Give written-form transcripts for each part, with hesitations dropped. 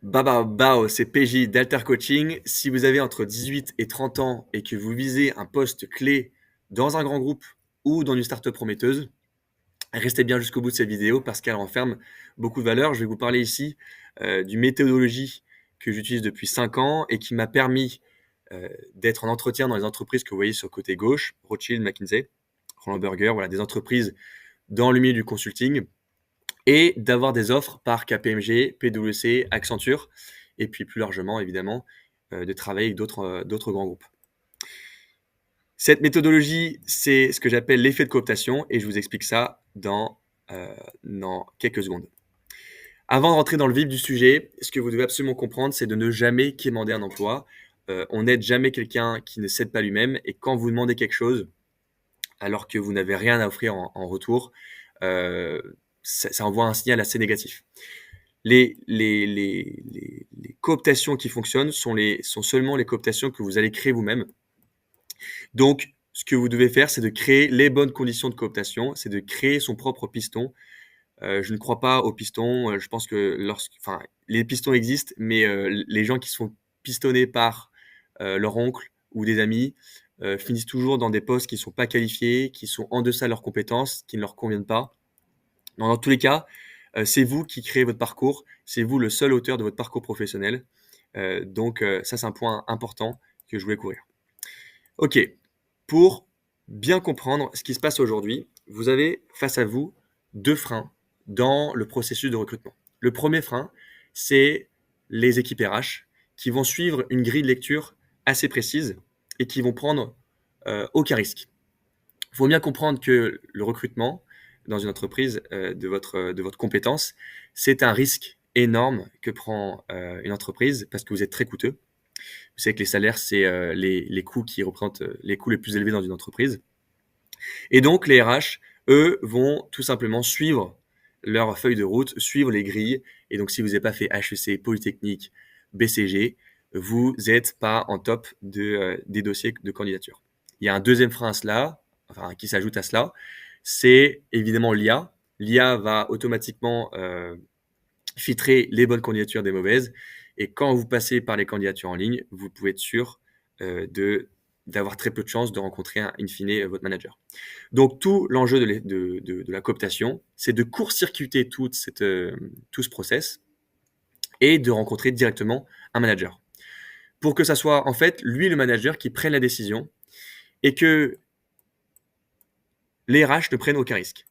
Bao, c'est PJ d'Alter Coaching. Si vous avez entre 18 et 30 ans et que vous visez un poste clé dans un grand groupe ou dans une startup prometteuse, restez bien jusqu'au bout de cette vidéo parce qu'elle renferme beaucoup de valeur. Je vais vous parler ici d'une méthodologie que j'utilise depuis 5 ans et qui m'a permis d'être en entretien dans les entreprises que vous voyez sur le côté gauche, Rothschild, McKinsey, Roland Berger, voilà, des entreprises dans le milieu du consulting et d'avoir des offres par KPMG, PwC, Accenture, et puis plus largement, évidemment, de travailler avec d'autres grands groupes. Cette méthodologie, c'est ce que j'appelle l'effet de cooptation, et je vous explique ça dans quelques secondes. Avant de rentrer dans le vif du sujet, ce que vous devez absolument comprendre, c'est de ne jamais quémander un emploi. On n'aide jamais quelqu'un qui ne cède pas lui-même, et quand vous demandez quelque chose, alors que vous n'avez rien à offrir en retour, euh, ça envoie un signal assez négatif. Les cooptations qui fonctionnent sont seulement les cooptations que vous allez créer vous-même. Donc, ce que vous devez faire, c'est de créer les bonnes conditions de cooptation, c'est de créer son propre piston. Je ne crois pas aux pistons. Je pense que les pistons existent, mais les gens qui sont pistonnés par leur oncle ou des amis finissent toujours dans des postes qui ne sont pas qualifiés, qui sont en deçà de leurs compétences, qui ne leur conviennent pas. Dans tous les cas, c'est vous qui créez votre parcours, c'est vous le seul auteur de votre parcours professionnel. Donc ça, c'est un point important que je voulais couvrir. Ok, pour bien comprendre ce qui se passe aujourd'hui, vous avez face à vous deux freins dans le processus de recrutement. Le premier frein, c'est les équipes RH qui vont suivre une grille de lecture assez précise et qui vont prendre aucun risque. Il faut bien comprendre que le recrutement dans une entreprise de votre compétence, c'est un risque énorme que prend une entreprise parce que vous êtes très coûteux. Vous savez que les salaires, c'est les coûts qui représentent les coûts les plus élevés dans une entreprise. Et donc, les RH, eux, vont tout simplement suivre leur feuille de route, suivre les grilles. Et donc, si vous n'avez pas fait HEC, Polytechnique, BCG, vous n'êtes pas en top des dossiers de candidature. Il y a un deuxième frein à cela, enfin, qui s'ajoute à cela, c'est évidemment l'IA. L'IA va automatiquement filtrer les bonnes candidatures des mauvaises. Et quand vous passez par les candidatures en ligne, vous pouvez être sûr d'avoir très peu de chances de rencontrer in fine votre manager. Donc tout l'enjeu de la cooptation, c'est de court-circuiter tout ce process et de rencontrer directement un manager. Pour que ça soit en fait lui le manager qui prenne la décision et que les RH ne prennent aucun risque.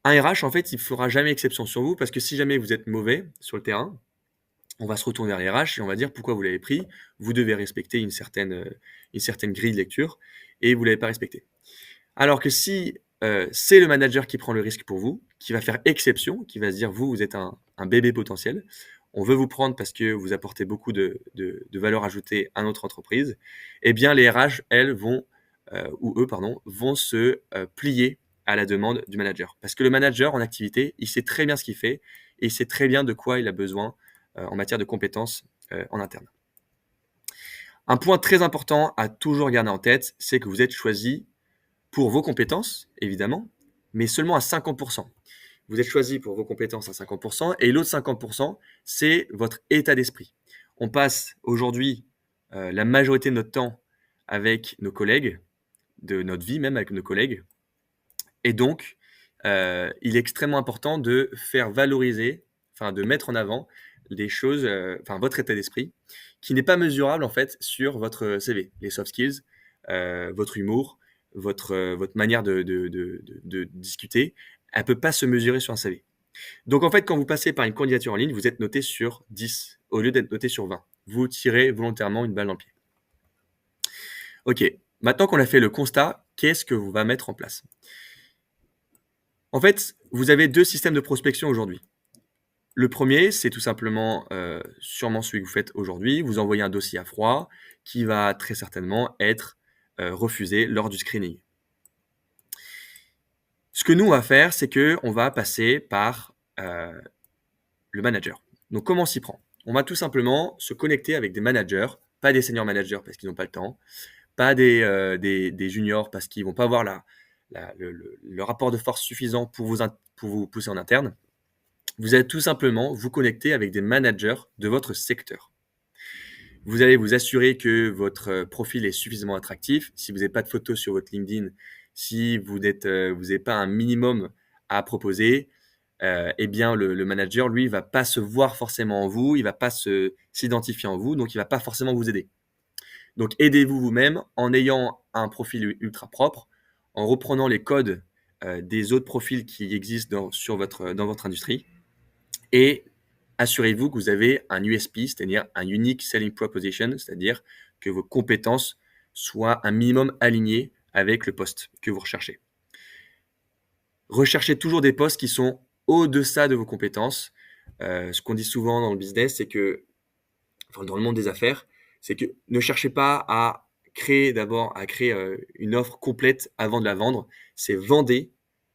Un RH, en fait, il ne fera jamais exception sur vous parce que si jamais vous êtes mauvais sur le terrain, on va se retourner vers les RH et on va dire pourquoi vous l'avez pris. Vous devez respecter une certaine grille de lecture et vous ne l'avez pas respecté. Alors que si c'est le manager qui prend le risque pour vous, qui va faire exception, qui va se dire vous êtes un bébé potentiel, on veut vous prendre parce que vous apportez beaucoup de valeur ajoutée à notre entreprise, eh bien les RH, elles, vont se plier à la demande du manager. Parce que le manager en activité, il sait très bien ce qu'il fait et il sait très bien de quoi il a besoin en matière de compétences en interne. Un point très important à toujours garder en tête, c'est que vous êtes choisi pour vos compétences, évidemment, mais seulement à 50%. Vous êtes choisi pour vos compétences à 50% et l'autre 50%, c'est votre état d'esprit. On passe aujourd'hui la majorité de notre temps avec nos collègues, de notre vie même avec nos collègues. Et donc, il est extrêmement important de faire valoriser, enfin de mettre en avant des choses, votre état d'esprit, qui n'est pas mesurable en fait sur votre CV. Les soft skills, votre humour, votre manière de discuter, elle ne peut pas se mesurer sur un CV. Donc en fait, quand vous passez par une candidature en ligne, vous êtes noté sur 10 au lieu d'être noté sur 20. Vous tirez volontairement une balle dans le pied. Ok, maintenant qu'on a fait le constat, qu'est-ce que vous va mettre en place? En fait, vous avez deux systèmes de prospection aujourd'hui. Le premier, c'est tout simplement sûrement celui que vous faites aujourd'hui. Vous envoyez un dossier à froid qui va très certainement être refusé lors du screening. Ce que nous, on va faire, c'est qu'on va passer par le manager. Donc, comment on s'y prend? On va tout simplement se connecter avec des managers, pas des senior managers parce qu'ils n'ont pas le temps, pas des juniors parce qu'ils vont pas avoir le rapport de force suffisant pour vous pousser en interne. Vous allez tout simplement vous connecter avec des managers de votre secteur. Vous allez vous assurer que votre profil est suffisamment attractif. Si vous n'avez pas de photos sur votre LinkedIn, si vous n'avez pas un minimum à proposer, eh bien le manager, lui, va pas se voir forcément en vous, il va pas s'identifier en vous, donc il va pas forcément vous aider. Donc aidez-vous vous-même en ayant un profil ultra propre, en reprenant les codes des autres profils qui existent dans votre industrie, et assurez-vous que vous avez un USP, c'est-à-dire un Unique Selling Proposition, c'est-à-dire que vos compétences soient un minimum alignées avec le poste que vous recherchez. Recherchez toujours des postes qui sont au-deçà de vos compétences. Ce qu'on dit souvent dans le business, c'est que, enfin, dans le monde des affaires, c'est que ne cherchez pas à créer une offre complète avant de la vendre. C'est vendez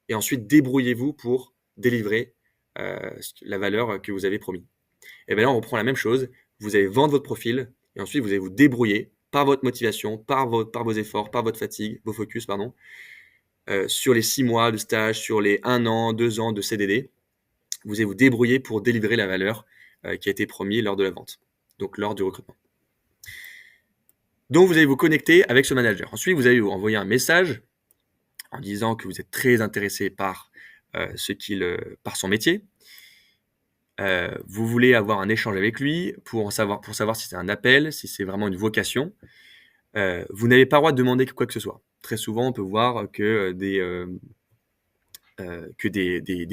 et ensuite débrouillez-vous pour délivrer la valeur que vous avez promis. Et bien là, on reprend la même chose. Vous allez vendre votre profil et ensuite vous allez vous débrouiller par votre motivation, par vos efforts, par votre fatigue, vos focus, pardon, sur les 6 mois de stage, sur les 1 an, 2 ans de CDD. Vous allez vous débrouiller pour délivrer la valeur qui a été promise lors de la vente, donc lors du recrutement. Donc, vous allez vous connecter avec ce manager. Ensuite, vous allez vous envoyer un message en disant que vous êtes très intéressé par son métier. Vous voulez avoir un échange avec lui pour savoir si c'est un appel, si c'est vraiment une vocation. Vous n'avez pas le droit de demander quoi que ce soit. Très souvent, on peut voir que des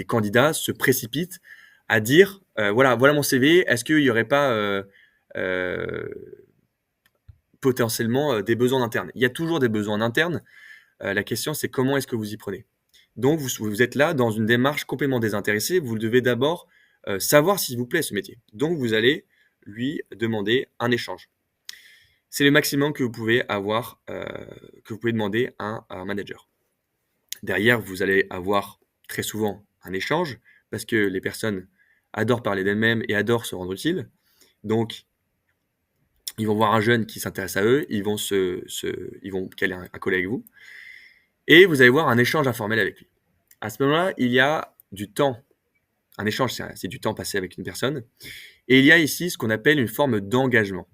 candidats se précipitent à dire voilà mon CV, est-ce qu'il n'y aurait pas euh, potentiellement des besoins internes? Il y a toujours des besoins internes. La question, c'est comment est-ce que vous y prenez? Donc, vous êtes là dans une démarche complètement désintéressée. Vous devez d'abord savoir s'il vous plaît ce métier. Donc, vous allez lui demander un échange. C'est le maximum que vous pouvez avoir, que vous pouvez demander à un manager. Derrière, vous allez avoir très souvent un échange parce que les personnes adorent parler d'elles-mêmes et adorent se rendre utiles. Donc, ils vont voir un jeune qui s'intéresse à eux, ils vont caler un call avec vous et vous allez voir un échange informel avec lui. À ce moment-là, il y a du temps. Un échange, c'est du temps passé avec une personne. Et il y a ici ce qu'on appelle une forme d'engagement.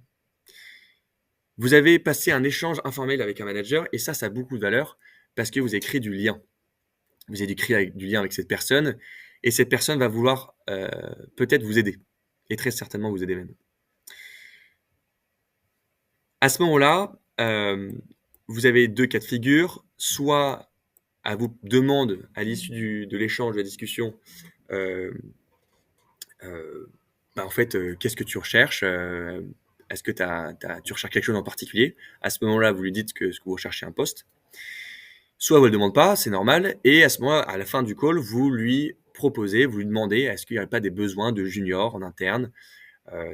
Vous avez passé un échange informel avec un manager et ça a beaucoup de valeur parce que vous avez créé du lien. Vous avez créé du lien avec cette personne et cette personne va vouloir peut-être vous aider et très certainement vous aider même. À ce moment-là, vous avez 2 cas de figure. Soit elle vous demande à l'issue de l'échange, de la discussion, en fait, qu'est-ce que tu recherches? Est-ce que tu recherches quelque chose en particulier? À ce moment-là, vous lui dites ce que vous recherchez un poste. Soit elle ne le demande pas, c'est normal. Et à ce moment-là, à la fin du call, vous lui proposez, vous lui demandez est-ce qu'il n'y aurait pas des besoins de juniors en interne?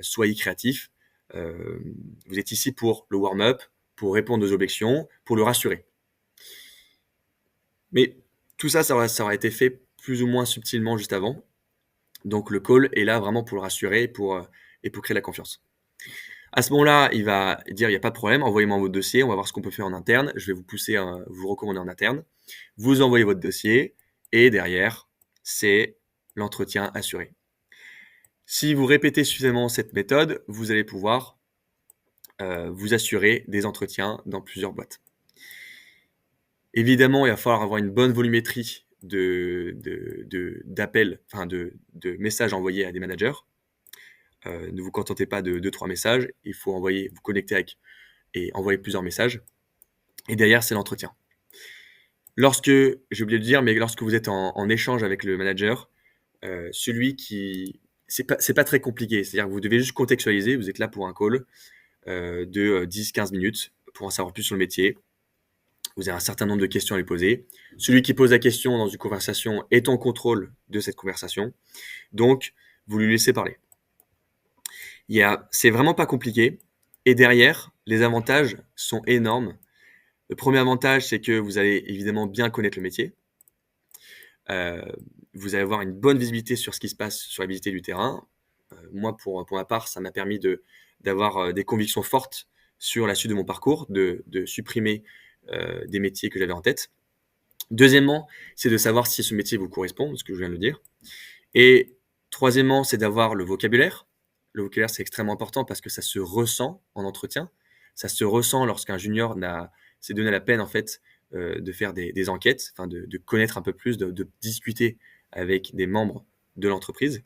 Soyez créatif. Vous êtes ici pour le warm-up, pour répondre aux objections, pour le rassurer. Mais tout ça, ça aura été fait plus ou moins subtilement juste avant. Donc le call est là vraiment pour le rassurer et pour créer la confiance. À ce moment-là, il va dire il n'y a pas de problème, envoyez-moi votre dossier, on va voir ce qu'on peut faire en interne. Je vais vous pousser à vous recommander en interne. Vous envoyez votre dossier et derrière, c'est l'entretien assuré. Si vous répétez suffisamment cette méthode, vous allez pouvoir vous assurer des entretiens dans plusieurs boîtes. Évidemment, il va falloir avoir une bonne volumétrie d'appels, enfin de messages envoyés à des managers. Ne vous contentez pas de 2-3 messages, il faut vous connecter avec et envoyer plusieurs messages. Et derrière, c'est l'entretien. J'ai oublié de dire, mais lorsque vous êtes en échange avec le manager, c'est pas très compliqué. C'est-à-dire que vous devez juste contextualiser, vous êtes là pour un call de 10-15 minutes pour en savoir plus sur le métier. Vous avez un certain nombre de questions à lui poser. Celui qui pose la question dans une conversation est en contrôle de cette conversation. Donc, vous lui laissez parler. C'est vraiment pas compliqué. Et derrière, les avantages sont énormes. Le premier avantage, c'est que vous allez évidemment bien connaître le métier. Vous allez avoir une bonne visibilité sur ce qui se passe sur la visibilité du terrain. Moi, pour ma part, ça m'a permis d'avoir des convictions fortes sur la suite de mon parcours, de supprimer des métiers que j'avais en tête. Deuxièmement, c'est de savoir si ce métier vous correspond, ce que je viens de le dire. Et Troisièmement, c'est d'avoir le vocabulaire. Le vocabulaire, c'est extrêmement important parce que ça se ressent en entretien. Ça se ressent lorsqu'un junior s'est donné la peine, en fait, de faire des enquêtes, enfin, de connaître un peu plus, de discuter avec des membres de l'entreprise.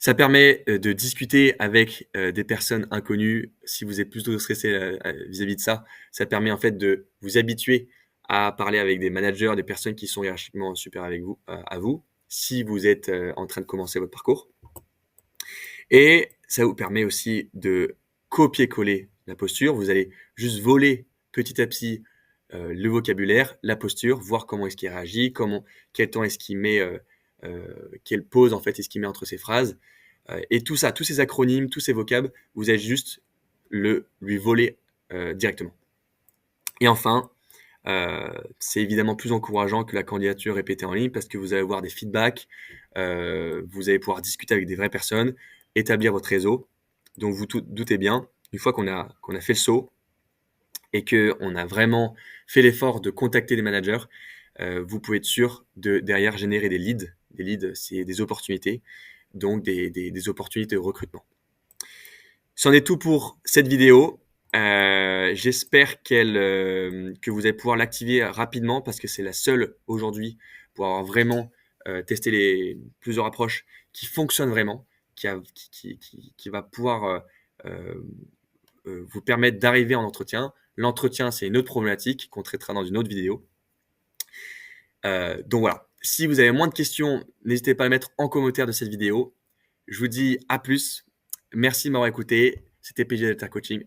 Ça permet de discuter avec des personnes inconnues. Si vous êtes plutôt stressé vis-à-vis de ça, ça permet en fait de vous habituer à parler avec des managers, des personnes qui sont hiérarchiquement supérieures avec vous, à vous, si vous êtes en train de commencer votre parcours. Et ça vous permet aussi de copier-coller la posture. Vous allez juste voler petit à petit le vocabulaire, la posture, voir comment est-ce qu'il réagit, quel temps est-ce qu'il met, quelle pause en fait est-ce qu'il met entre ses phrases. Et tout ça, tous ces acronymes, tous ces vocables, vous allez juste lui voler directement. Et enfin, c'est évidemment plus encourageant que la candidature répétée en ligne parce que vous allez avoir des feedbacks, vous allez pouvoir discuter avec des vraies personnes, établir votre réseau. Donc vous doutez bien, une fois qu'on a fait le saut et qu'on a vraiment fait l'effort de contacter des managers, vous pouvez être sûr de derrière générer des leads. Des leads, c'est des opportunités, donc des opportunités de recrutement. C'en est tout pour cette vidéo. J'espère que vous allez pouvoir l'activer rapidement parce que c'est la seule aujourd'hui pour avoir vraiment testé plusieurs approches qui fonctionnent vraiment, qui va pouvoir vous permettre d'arriver en entretien. L'entretien, c'est une autre problématique qu'on traitera dans une autre vidéo. Donc voilà, si vous avez moins de questions, n'hésitez pas à les mettre en commentaire de cette vidéo. Je vous dis à plus. Merci de m'avoir écouté. C'était PJ Delta Coaching.